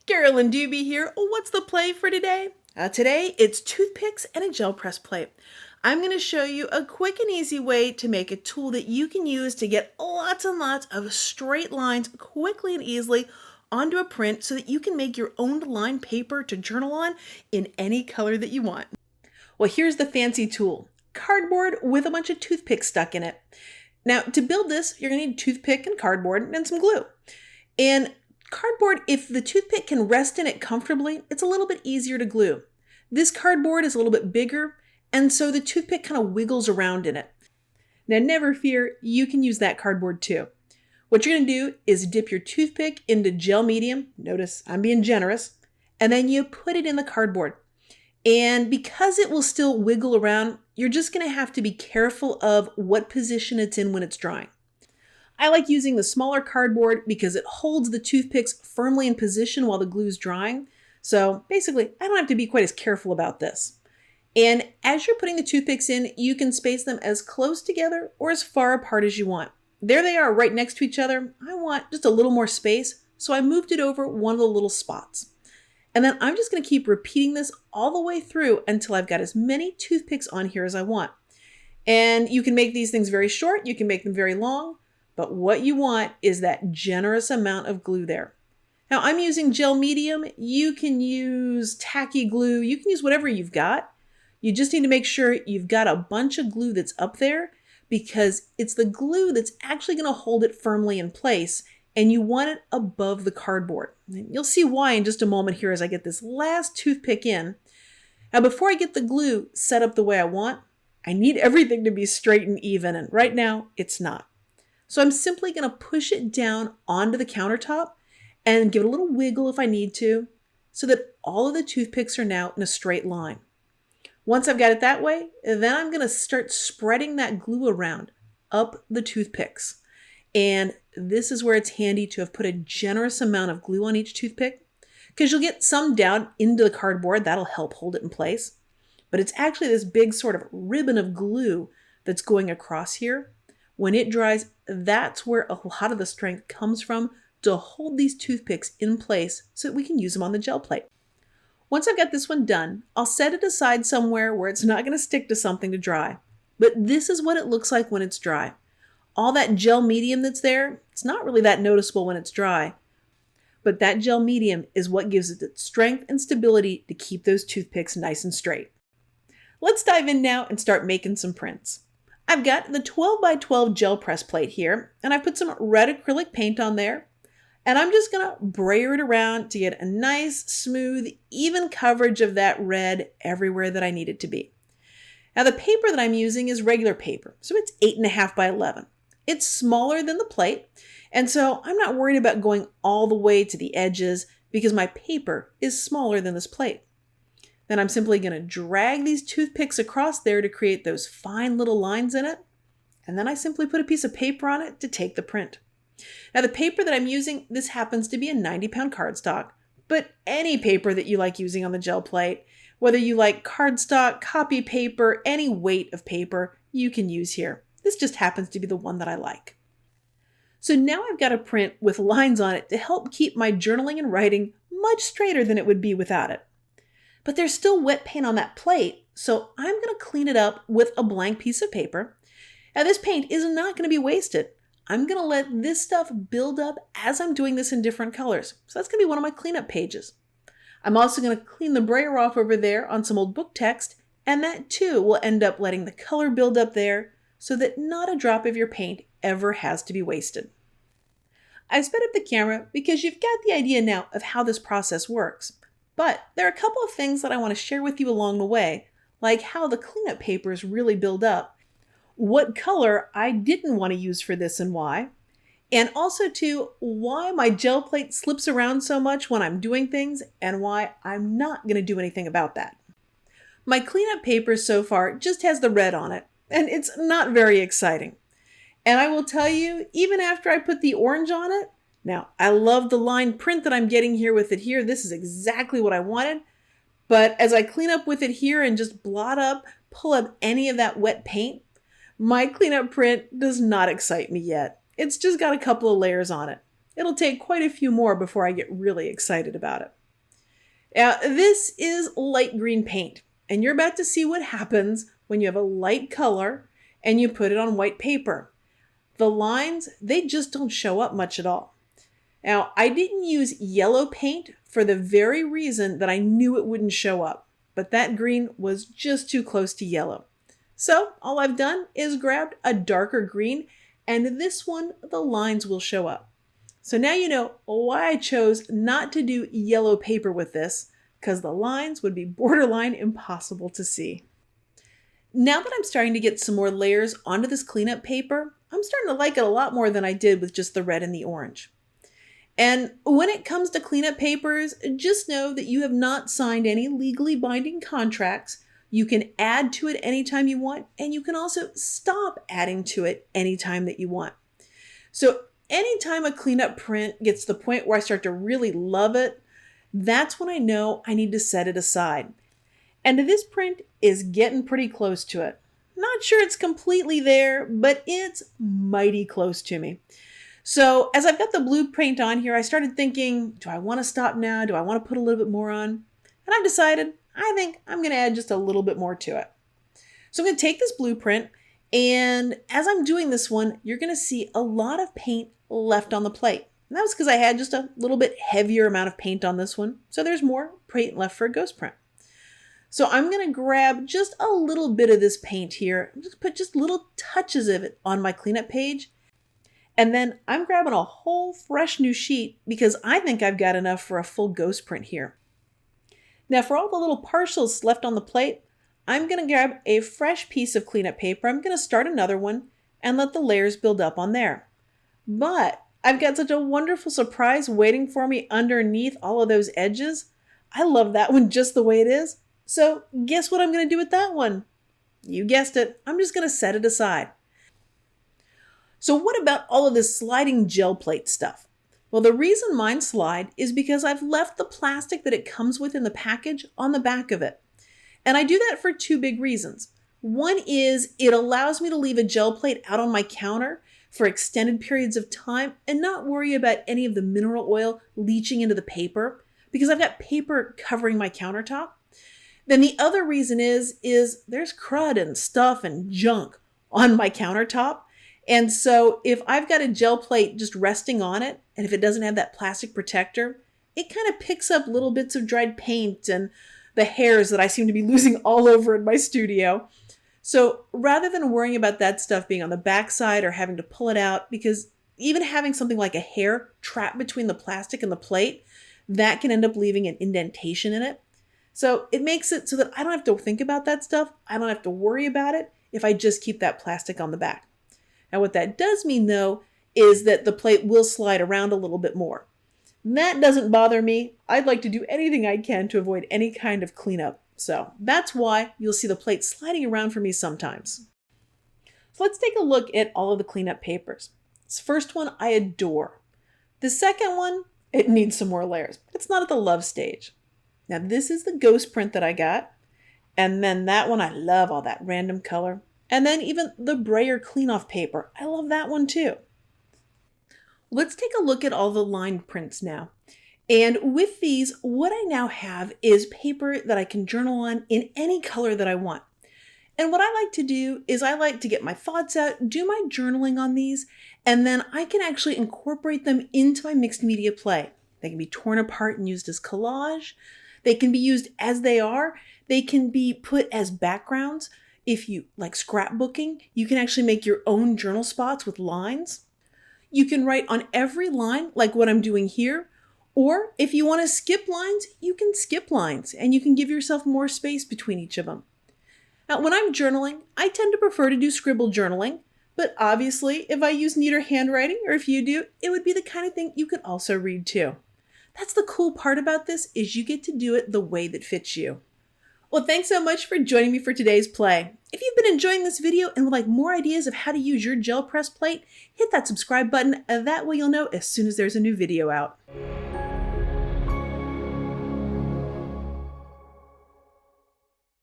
Carolyn Doobie here. What's the play for today? Today it's toothpicks and a gel press plate. I'm going to show you a quick and easy way to make a tool that you can use to get lots and lots of straight lines quickly and easily onto a print so that you can make your own line paper to journal on in any color that you want. Well, here's the fancy tool. Cardboard with a bunch of toothpicks stuck in it. Now, to build this, you're going to need toothpick and cardboard and some glue. And cardboard, if the toothpick can rest in it comfortably, it's a little bit easier to glue. This cardboard is a little bit bigger, and so the toothpick kind of wiggles around in it. Now, never fear, you can use that cardboard too. What you're going to do is dip your toothpick into gel medium. Notice I'm being generous. And then you put it in the cardboard. And because it will still wiggle around, you're just going to have to be careful of what position it's in when it's drying. I like using the smaller cardboard because it holds the toothpicks firmly in position while the glue's drying. So basically, I don't have to be quite as careful about this. And as you're putting the toothpicks in, you can space them as close together or as far apart as you want. There they are right next to each other. I want just a little more space, so I moved it over one of the little spots. And then I'm just going to keep repeating this all the way through until I've got as many toothpicks on here as I want. And you can make these things very short, you can make them very long. But what you want is that generous amount of glue there. Now I'm using gel medium. You can use tacky glue. You can use whatever you've got. You just need to make sure you've got a bunch of glue that's up there because it's the glue that's actually going to hold it firmly in place, and you want it above the cardboard. And you'll see why in just a moment here as I get this last toothpick in. Now before I get the glue set up the way I want, I need everything to be straight and even, and right now it's not. So I'm simply going to push it down onto the countertop and give it a little wiggle if I need to, so that all of the toothpicks are now in a straight line. Once I've got it that way, then I'm going to start spreading that glue around up the toothpicks. And this is where it's handy to have put a generous amount of glue on each toothpick, because you'll get some down into the cardboard. That'll help hold it in place. But it's actually this big sort of ribbon of glue that's going across here. When it dries, that's where a lot of the strength comes from to hold these toothpicks in place so that we can use them on the gel plate. Once I've got this one done, I'll set it aside somewhere where it's not going to stick to something to dry. But this is what it looks like when it's dry. All that gel medium that's there, it's not really that noticeable when it's dry. But that gel medium is what gives it its strength and stability to keep those toothpicks nice and straight. Let's dive in now and start making some prints. I've got the 12 by 12 gel press plate here, and I put some red acrylic paint on there, and I'm just going to brayer it around to get a nice, smooth, even coverage of that red everywhere that I need it to be. Now the paper that I'm using is regular paper, so it's 8.5 by 11. It's smaller than the plate, and so I'm not worried about going all the way to the edges because my paper is smaller than this plate. Then I'm simply going to drag these toothpicks across there to create those fine little lines in it. And then I simply put a piece of paper on it to take the print. Now the paper that I'm using, this happens to be a 90-pound cardstock, but any paper that you like using on the gel plate, whether you like cardstock, copy paper, any weight of paper, you can use here. This just happens to be the one that I like. So now I've got a print with lines on it to help keep my journaling and writing much straighter than it would be without it. But there's still wet paint on that plate, so I'm going to clean it up with a blank piece of paper. Now this paint is not going to be wasted. I'm going to let this stuff build up as I'm doing this in different colors. So that's going to be one of my cleanup pages. I'm also going to clean the brayer off over there on some old book text, and that too will end up letting the color build up there so that not a drop of your paint ever has to be wasted. I sped up the camera because you've got the idea now of how this process works. But there are a couple of things that I want to share with you along the way, like how the cleanup papers really build up, what color I didn't want to use for this and why, and also too, why my gel plate slips around so much when I'm doing things and why I'm not going to do anything about that. My cleanup paper so far just has the red on it, and it's not very exciting. And I will tell you, even after I put the orange on it, now, I love the line print that I'm getting here with it here. This is exactly what I wanted. But as I clean up with it here and just blot up pull up any of that wet paint, my cleanup print does not excite me yet. It's just got a couple of layers on it. It'll take quite a few more before I get really excited about it. Now, this is light green paint, and you're about to see what happens when you have a light color and you put it on white paper. The lines, they just don't show up much at all. Now, I didn't use yellow paint for the very reason that I knew it wouldn't show up, but that green was just too close to yellow. So all I've done is grabbed a darker green, and this one, the lines will show up. So now you know why I chose not to do yellow paper with this, because the lines would be borderline impossible to see. Now that I'm starting to get some more layers onto this cleanup paper, I'm starting to like it a lot more than I did with just the red and the orange. And when it comes to cleanup papers, just know that you have not signed any legally binding contracts. You can add to it anytime you want, and you can also stop adding to it anytime that you want. So anytime a cleanup print gets to the point where I start to really love it, that's when I know I need to set it aside. And this print is getting pretty close to it. Not sure it's completely there, but it's mighty close to me. So as I've got the blue paint on here, I started thinking, do I want to stop now? Do I want to put a little bit more on? And I've decided, I think I'm going to add just a little bit more to it. So I'm going to take this blueprint, and as I'm doing this one, you're going to see a lot of paint left on the plate. And that was because I had just a little bit heavier amount of paint on this one. So there's more paint left for a ghost print. So I'm going to grab just a little bit of this paint here, just put just little touches of it on my cleanup page. And then I'm grabbing a whole fresh new sheet because I think I've got enough for a full ghost print here. Now for all the little partials left on the plate, I'm going to grab a fresh piece of cleanup paper. I'm going to start another one and let the layers build up on there. But I've got such a wonderful surprise waiting for me underneath all of those edges. I love that one just the way it is. So guess what I'm going to do with that one? You guessed it. I'm just going to set it aside. So what about all of this sliding gel plate stuff? Well, the reason mine slide is because I've left the plastic that it comes with in the package on the back of it. And I do that for two big reasons. One is it allows me to leave a gel plate out on my counter for extended periods of time and not worry about any of the mineral oil leaching into the paper because I've got paper covering my countertop. Then the other reason is there's crud and stuff and junk on my countertop. And so if I've got a gel plate just resting on it, and if it doesn't have that plastic protector, it kind of picks up little bits of dried paint and the hairs that I seem to be losing all over in my studio. So rather than worrying about that stuff being on the backside or having to pull it out, because even having something like a hair trapped between the plastic and the plate, that can end up leaving an indentation in it. So it makes it so that I don't have to think about that stuff. I don't have to worry about it if I just keep that plastic on the back. Now what that does mean though, is that the plate will slide around a little bit more. That doesn't bother me. I'd like to do anything I can to avoid any kind of cleanup. So that's why you'll see the plate sliding around for me sometimes. So let's take a look at all of the cleanup papers. This first one I adore. The second one, it needs some more layers. It's not at the love stage. Now this is the ghost print that I got. And then that one, I love all that random color. And then even the brayer clean off paper. I love that one too. Let's take a look at all the lined prints now. And with these, what I now have is paper that I can journal on in any color that I want. And what I like to do is I like to get my thoughts out, do my journaling on these, and then I can actually incorporate them into my mixed media play. They can be torn apart and used as collage. They can be used as they are. They can be put as backgrounds. If you like scrapbooking, you can actually make your own journal spots with lines. You can write on every line like what I'm doing here. Or if you want to skip lines, you can skip lines and you can give yourself more space between each of them. Now, when I'm journaling, I tend to prefer to do scribble journaling, but obviously if I use neater handwriting, or if you do, it would be the kind of thing you could also read too. That's the cool part about this, is you get to do it the way that fits you. Well, thanks so much for joining me for today's play. If you've been enjoying this video and would like more ideas of how to use your gel press plate, hit that subscribe button, and that way you'll know as soon as there's a new video out.